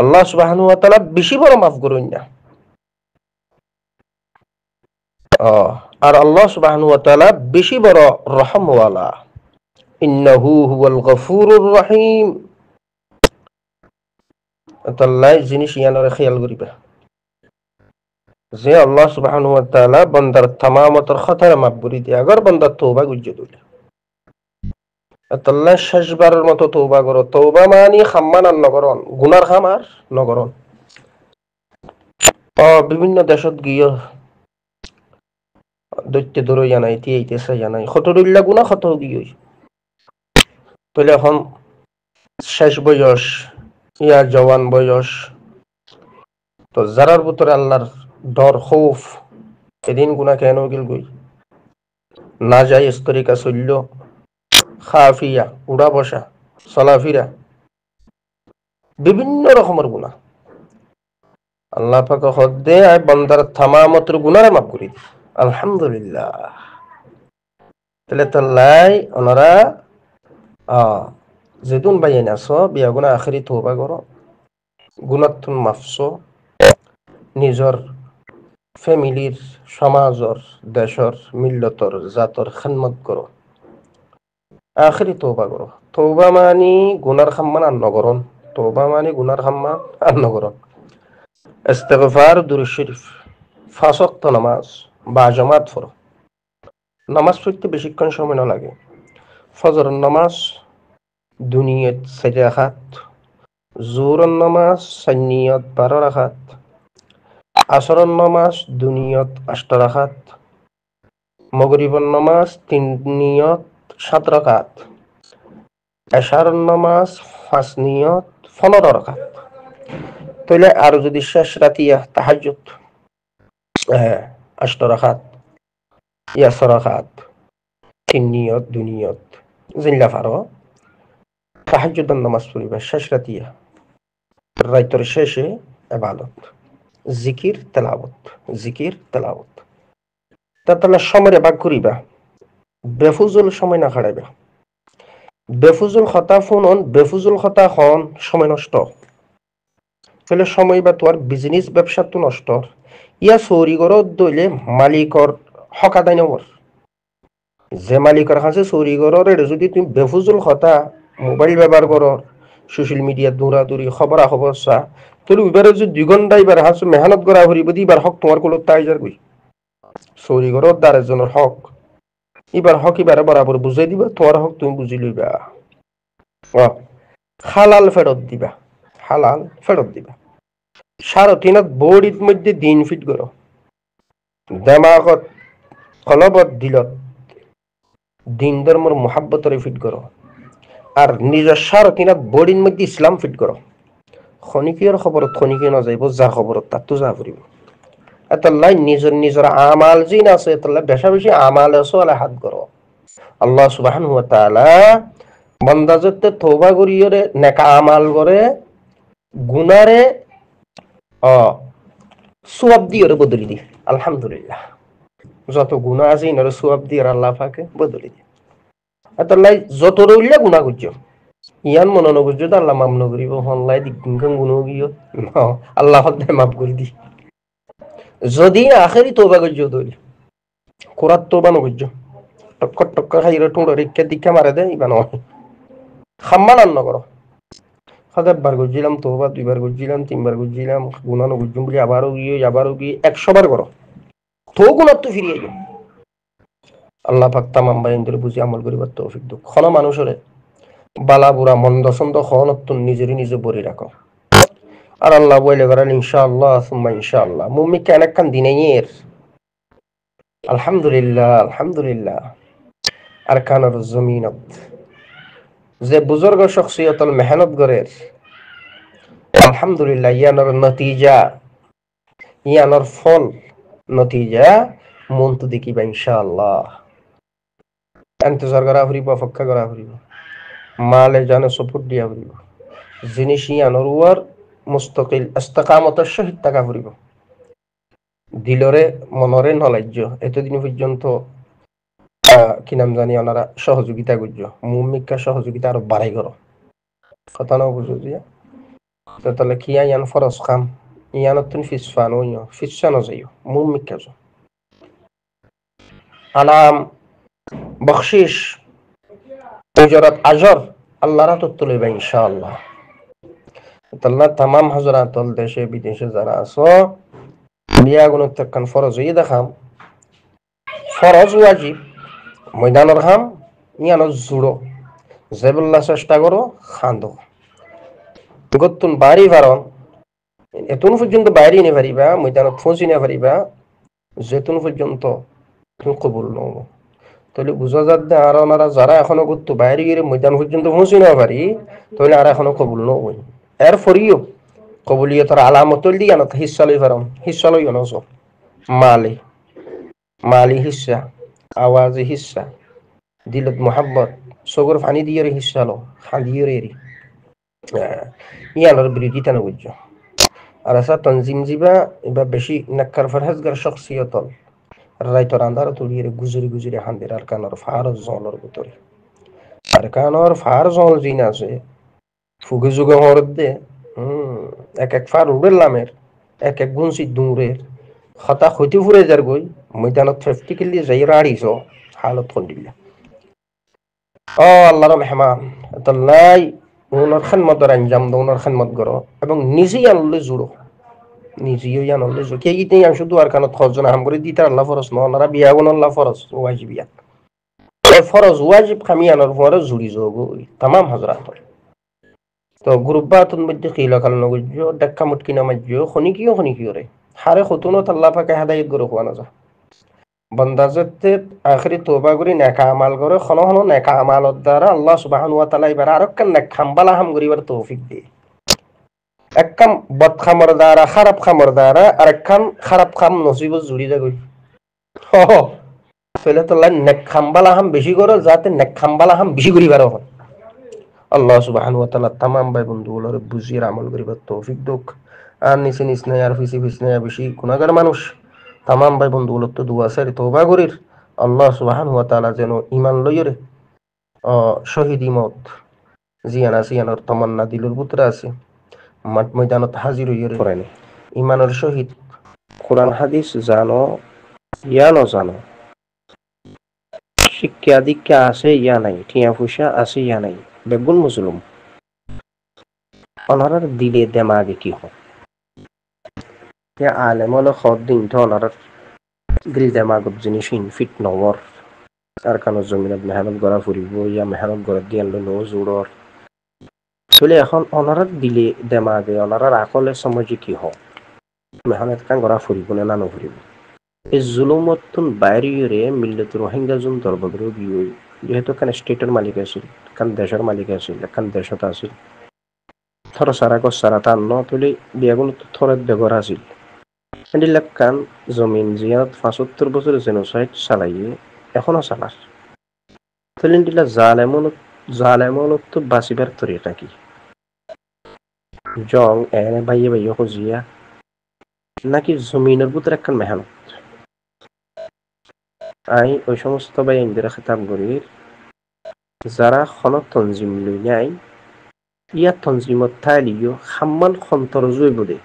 আল্লাহ সুবহানাহু ওয়া তাআলা বেশি বড় মাফ করুন না। আর আল্লাহ সুবহানাহু ওয়া তাআলা বেশি বড় রহমওয়ালা। ইন্নাহু হুয়াল গফুরুর রহিম। তাআলা জিনিস ইয়ানরে খেয়াল করিবা যে আল্লাহ সুবহানাহু ওয়া তাআলা বান্দার তামামতর খাতারে মাফ করে দিয়ে আগর বান্দা তওবা গুজ্জে দিলে তাআলা শেষবারের মতো তওবা করো। তওবা মানে খাম্মান আর নগরন, গুনার খাম আর নগরন। বিভিন্ন দেশত গিয়ে দৈত্য দরই জানাই এইতেছে জানাই খতরুল্লাহ গুনাহ খত গিয়ে তাহলে এখন শেষ বয়স ইয়া জওয়ান বয়স, তো যারার ভিতরে আল্লাহর ডর খৌফ এদিন গুনাহ কেন গিল গই না যায় স্তরিকা চলল খাফিয়া উড়া বসা চলাফিরা বিভিন্ন রকমের গুনাহ আল্লাহ পাক হদ্দে আয় বান্দার তামামতর গুনাহ মাফ করি দি। আলহামদুলিল্লাহ। তাহলে তাল্লাই ওনারা যেদুন বাইন আছো বিয়া গুনাহ আখেরি তওবা করো, গুনাহতুন মাফসো, নিজর ফ্যামিলির সমাজর দেশর মিল্লতর জাতর খেদমত করো, আখেরি তওবা করো। তওবা মানি গুনার খাম্মান আর নগরন, তওবা মানি গুনার খাম্মান আর নগরন। ইস্তিগফার, দুরূদ শরীফ, 5 ওয়াক্ত নামাজ বা জামাত পড়ো। নামাজ পড়তে বেশিক্ষণ সময় না লাগে। ফজরের নামাজ দুনিয়ত 4 রাকাত, জোহরের নামাজ সুন্নিয়ত 12 রাকাত, আসরের নামাজ দুনিয়ত 8 রাকাত, মাগরিবের নামাজ 3 নিয়ত 7 রাকাত, এশার নামাজ 5 নিয়ত 15 রাকাত। তাহলে আর যদি শেষ রাতিয়া তাহাজ্জুদ 8 রাকাত ইয়া 6 রাকাত 3 নিয়ত 2 নিয়ত জিল্লা ফারো তাহাজ্জুদের নামাজ পড়িবা শেষ রাতিয়া রাইতর শেষে ইবাদত জিকির তেলাওয়াত জিকির তেলাওয়াত। তাহলে সময় ভাগ করিবা, বেফুজুল সময় না খাড়াইবা। বেফুজুল কথা ফোন বেফুজুল কথা খন সময় নষ্ট, তাহলে সময় বা তোমার বিজনেস ব্যবসা তো নষ্ট। ইয়া চৌরি ঘরত দইলে মালিকর হক আদায় নকর। যে মালিকের কাছে চৌরি ঘরের যদি তুমি বেফুজুল কথা মোবাইল ব্যবহার করো, সোশ্যাল মিডিয়া দৌড়াদৌড়ি খবরা খবর চা, তাহলে এবারে যদি 2 ঘন্টা এবার হাস মেহনত করা হরিব এবার হক তোমার কোল তাই যার গই চৌরি ঘরত দ্বার একজনের হক এবার হক এবারে বরাবর বুঝাই দিবা, তোমার হক তুমি বুঝি লইবা। হালাল ফেরত দিবা, হালাল ফেরত দিবা। সারথিনত বডির মধ্যে দিন ফিট করো, দেমাগত কলবত দিলত দিন ধর্মর মোহাব্বতরে ফিট করো, আর নিজের সারথিনত বডির মধ্যে ইসলাম ফিট করো। খনিকিয়র খবরত খনিকি না যাইব, যার খবরত তার তো যা ফুরিব। এতলাই নিজের নিজের আমাল জিন আছে এতলাই বেশা বেশি আমাল আছে হাত করো। আল্লাহ সুবহানাহু ওয়া তাআলা বান্দা যতে তওবা করিয়রে নেকা আমাল করে গুনারে সওয়াব দিয়ে বদলি দি। আলহামদুলিল্লাহ, যত গুনাহ আছে ইনারে সওয়াব দিয়ে আল্লাহ পাকে বদলি দি। এতলাই যত রইলে গুনাহ করছো ইয়ান মনে নবুঝো তো আল্লাহ মাফ নকরিব। হল্লাই দিন গুনাহ গিয়ে আল্লাহ হদ্দায় মাফ করে দি। যদি আখেরি তওবা করছো দই কোরাত তওবা নকরছো টক্কর টক্কর খাইরে টুঁড়ো রেখে দীক্ষা মারে দে ইবা নয় খাম্মান আর নকরো। একবার করছিলাম তওবা, 2 বার করছিলাম, 3 বার করছিলাম, গুনাহ নকরছো বলে আবারও গিয়ে 100 বার করো, তো গুনাহ তো ফিরিয়ে যাও। আল্লাহ পাক তামাম বাইনদের বুঝি আমল করিবার তৌফিক দাও। খন মানুষের বালা বুড়া মন্দ ছন্দ খনত নিজেরই নিজে বরি রাখো। আর আল্লাহ বলে করেন ইনশাআল্লাহ সুম্মা ইনশাআল্লাহ মুমিন কেন একখান দিনের আলহামদুলিল্লাহ আলহামদুলিল্লাহ। আর কানার জমিনত যে বুজুর্গ শখসিয়তল মেহনত করে আলহামদুলিল্লাহ ইয়ানোর নতিজা ইয়ানোর ফল নতিজা মন তো দেখিবা ইনশাআল্লাহ। এন্তজার করা ফুরিব, অপেক্ষা করা ফুরিব, মালে জানে সপোর্ট দিয়া ফুরিব, জিনিস ইয়ানোর ওয়ার মুস্তাকিল ইস্তেকামতের সহিত থাকা ফুরিব। দিলরে মনরে নলাজ্য এতদিন পর্যন্ত কি নাম জানি ওনারা সহযোগিতা করছো, মুমিকা সহযোগিতা আরো বাড়াই করো। কথা না বুঝো যে তাহলে কি ইয়ান ফরজ খাম ইয়ানতুন ফিসফানো ইয় ফিসানো যাইও মুমিক কাজো আনাম বখশিস উজরাত আজর আল্লাহরা তো তুলিবে ইনশাআল্লাহ। তাল্লা তামাম হজরাতল দেশে বিদেশে যারা আছো বিয়া গুণত একখান ফরজ হয়ে দেখাম ফরজ ওয়াজিব ময়দানের খাম ইয়ানো জুড়ো জেবুল্লাহ চেষ্টা করো খান্দো গতুন বাড়ি পারন এতন পর্যন্ত বাইরে নে পারিবা ময়দানত পৌঁছি না পারিবা যেতুন পর্যন্ত তুমি কবুল নও তাহলে বুঝা যাচ্ছে আর ওনারা যারা এখনো করতো বাইরে গিয়ে ময়দান পর্যন্ত পৌঁছি না পারি তাহলে আর এখনো কবুল নই এর ফরিও কবুলিয়তর আলামত দিয়া না হিস্সা লই পারম হিস্সা লই নস মালি মালি হিস্সা আওয়াজে হিস্সা দিলত মোহাব্বত সগর ফানি দিয়ে হিস্সা লো খাদিয়ে রে ইয়ানোর বিরোধিতা না বুঝছো আর আসা তনজিম জিবা এবার বেশি নাক্কার ফরহেজগার শখসিয়তল রাইতর আন্দার তুলিয়ে গুজরি গুজরি হান্দির আর কানোর ফার জলের ভিতরে আর কানোর ফার জল জিন আছে ফুগে যুগে হরদ দে এক এক ফার উড়েলামের এক এক গুনসি দূরের হতা ক্ষতি ফুরে যার গই ময়দানত প্র্যাকটিক্যালি যাই রাড়িছ হালত কন্ডিল্লা ও আল্লাহর মেহমান তাল্লাই ওনার খানমতের আঞ্জাম দো ওনার খানমত করো এবং নিজেই আনলে জুড়ো নিজেও আনলে জুড়ো কে গিয়ে আমি শুধু আর কানত খরচনা হাম করে দিতে আল্লাহ ফরজ ন ওনারা বিয়া গুণ আল্লাহ ফরজ ওয়াজিব বিয়া ফরজ ওয়াজিব খামি আনার পরে জুড়ি যোগ তামাম হাজরাত তো গ্রুপবাতুন মধ্যে কিলা কাল নগজ্য ডাক্কা মুটকিনা মাজ্য খনিকিও রে হারে খতুনত আল্লাহ পাকে হাদায়াত গরো হওয়া না যা বন্দাজতে আখরি তোবা করি নেকা আমাল করে খন খন নেকা আমালত দ্বারা আল্লাহ সুবহানাহু ওয়া তাআলা এবার আরক্কান নেক খাম্বালা হাম করিবার তৌফিক দিয়ে একখান বদ খামর দ্বারা খারাপ খামর দ্বারা আর একখান খারাপ খাম নসিব জুড়ি যাগই ফেলে তোলা নেক খাম্বালা হাম বেশি করো যাতে নেক খাম্বালা হাম বেশি করিবার হয় আল্লাহ সুবহানাহু ওয়া তাআলা তামাম ভাই বন্ধুগুলোর বুঝিয়ে আমল করিবার তৌফিক দুক আর নিচে নিচ নাই আর ফিসি ফিস নাই বেশি গুনাহগার মানুষ তামাম ভাই বন্ধুগুলোর তো দুয়া সারি তওবা করির আল্লাহ সুবহানাহু ওয়া তাআলা যেন ঈমান লইরে শহীদ মত জিয়ানা সিয়ানোর তামান্না দিলুর পুত্র আছে মাঠ ময়দানত হাজির হইরে করেনি ঈমানের সহিত কোরআন হাদিস জানো ইয়া জানো শিক্ষা দীক্ষা আছে ইয়া নাই টিয়া ফুসা আছে ইয়া নাই বেগুন মুসলুম অনারার দিলে দেমাগে কি হয় আলেম হলো খদ দিন তো অনারার দিল দেমাগত জিনিসিন ফিট নগর আর কানো জমিনত মেহনত গড়া ফুরিব ইয়া মেহনত গড়া দিয়ে আনলো নো জোড়র চলে এখন অনারার দিলে দেমাগে অনারার আকলে সমজি কি হয় মেহনত কান গড়া ফুরিব না নফুরিব এই জুলুমতুন বাইরে মিল্লাতুর রোহিঙ্গা জুন দরবদর বিয়ে যেহেতু কান স্টেটের মালিক আছিল কান দেশের মালিক আছিল কান দেশত আছিল থর সারা গছ সারা টান ন তুলি বিয়াগুলো থরের বেগর আছিল এন্ডিলাক কান জমিন জিয়াত ৭৫ বছর জেনোসাইড চালাইয়ে এখনো চালার তুলিন্ডিলা জালেমনত তো বাঁচিবার তরিকা কি জং এনে বাইয়ে খুঁজিয়া নাকি জমিনের ভিতরে একখান মেহনত আই ওই সমস্ত ভাই ইন্দিরা খেতাব করি যারা খনত তঞ্জিম লই নাই ইয়া তঞ্জিমত থাইলিও খাম্মান খন্তর জৈব দে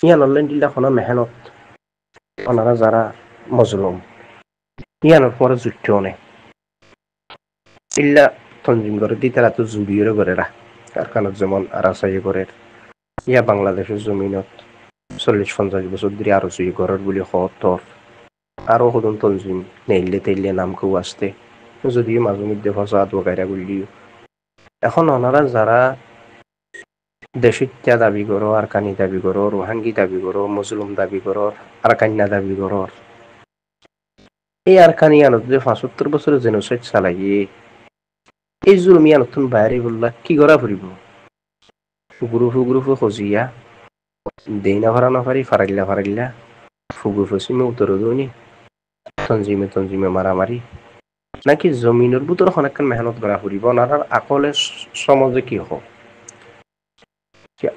ইয়ান অনলাইন দিলা খনা মেহনত ওনারা যারা মজলুম ইয়ানোর পরে যুদ্ধ নে ইল্লা তঞ্জিম করে দি তারা তো জুড়িয়ে করে রা কারখানার যেমন আরাসাই করে ইয়া বাংলাদেশের জমিনত ৪০-৫০ বছর ধরে আরো চুই ঘরের বলে খতর আরো সদন তঞ্জিম নেইলে তেইলে নাম কেউ আসতে যদিও মাঝে মধ্যে ফসাদ বকাইরা করলিও এখন ওনারা যারা দেশিত্যা দাবি করো আরকানি দাবি করো রোহাঙ্গি দাবি করো মুসলিম দাবি করো আরকান্যা দাবি করো এই আরকানি আনত যে ৭৫ বছরের জেনোসাইড চালাইয়ে এই জুলমি আনতন বাইরে বললা কি করা ফুরিব গ্রুপে খজিয়া দেইনা ভাড়া না পারি ফারাইল্লা ফুগু ফসিমে উত্তর দৌনি তঞ্জিমে মারামারি নাকি জমিনের ভিতর অনেকক্ষণ মেহনত করা ফুরিব ওনার আকলে সমাজে কি হোক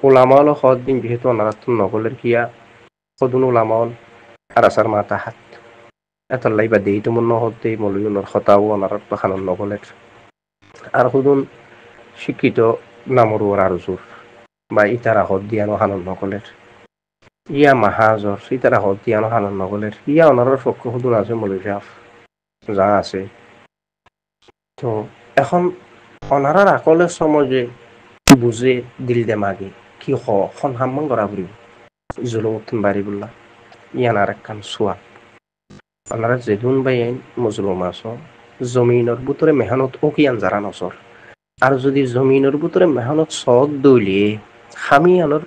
ওলামাল সদিন যেহেতু ওনারা তো নগলের কিয়া সদুন ওলামাল আর আসার মাথা হাত এত লাইবা দেই তো মন হতে মলুনের হতাও ওনার বাখানোর নগলের আর সদুন শিক্ষিত নামর আর জোর বা ইতারা হদ দিয়ানো হানন নকলের ইয়া মাহাজর ইতারা হদ দিয়ানো হানন নকলের ইয়া অনারর পক্ষ হুদুন আছে মলিশাফ যা আছে তো এখন অনারার আকলে সমাজে বুঝে দিল দেমাগে কি খন হাম্মান করা ফুরিব জুলুমুত্তুন বাড়ি বললা ইয়ান আর একখান সোয়া আপনারা যেদুন বাইন মজলুম আছো জমিনের ভিতরে মেহনত ও কিয়ান যারা নসর আর যদি জমিনের ভিতরে মেহনত সদ দইলে খামি আনর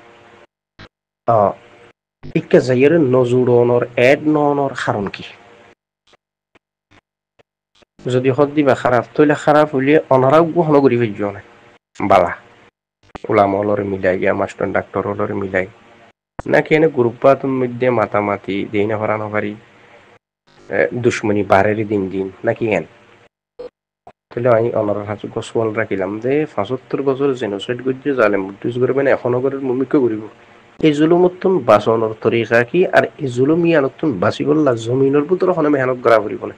ইক্কা যাইয়ের নজুরনর এড ননর কারণ কি যদি হদ দিবা খারাপ তইলে খারাপ হইলে অনারাও গ্রহণ করি ফেলছ না বালা ওলামলরে মিলাই গিয়া মাস্টার ডাক্তারলরে মিলাই নাকি এনে গ্রুপাতুর মধ্যে মাতামাতি দেই না হরানো পারি দুশ্মনী বাড়ের দিন দিন নাকি এন তাহলে আমি অনারার হাতে গোসওয়াল রাখিলাম যে ৭৫ বছর জেনোসাইড করছে জালেম বুদ্ধিস করবে না এখনো করে মুমিক্য করিব এই জুলুমত্তুন বাঁচনের তরিকা কি আর এই জুলুম ইয়ানত্তুন বাঁচি বললা জমিনের ভিতরে হনে মেহনত করা ফুরিব না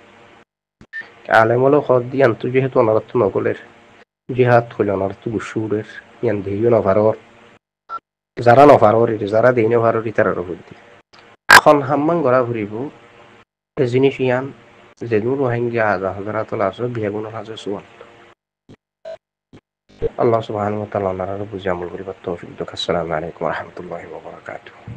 আলেমলো হদ দিয়ান তুই যেহেতু অনারত্ব নকলের জিহাদ হইল অনারত্ব গুসুরের ইয়ান দেইও নভারর যারা নভারর যারা দেই নভারর ইতারার বুদ্ধি এখন হাম্মান গড়া ফুরিব এই জিনিস ইয়ান যেদুন রোহিঙ্গা হাজারাতল আছে বিয়াগুনের হাজে সুয়াল আল্লাহ সুবহানাহু ওয়া তাআলা ওনারা বুঝে আমল করিবার তৌফিক দান। আসসালামু আলাইকুম ওয়া রাহমাতুল্লাহি ওয়া বারাকাতুহু।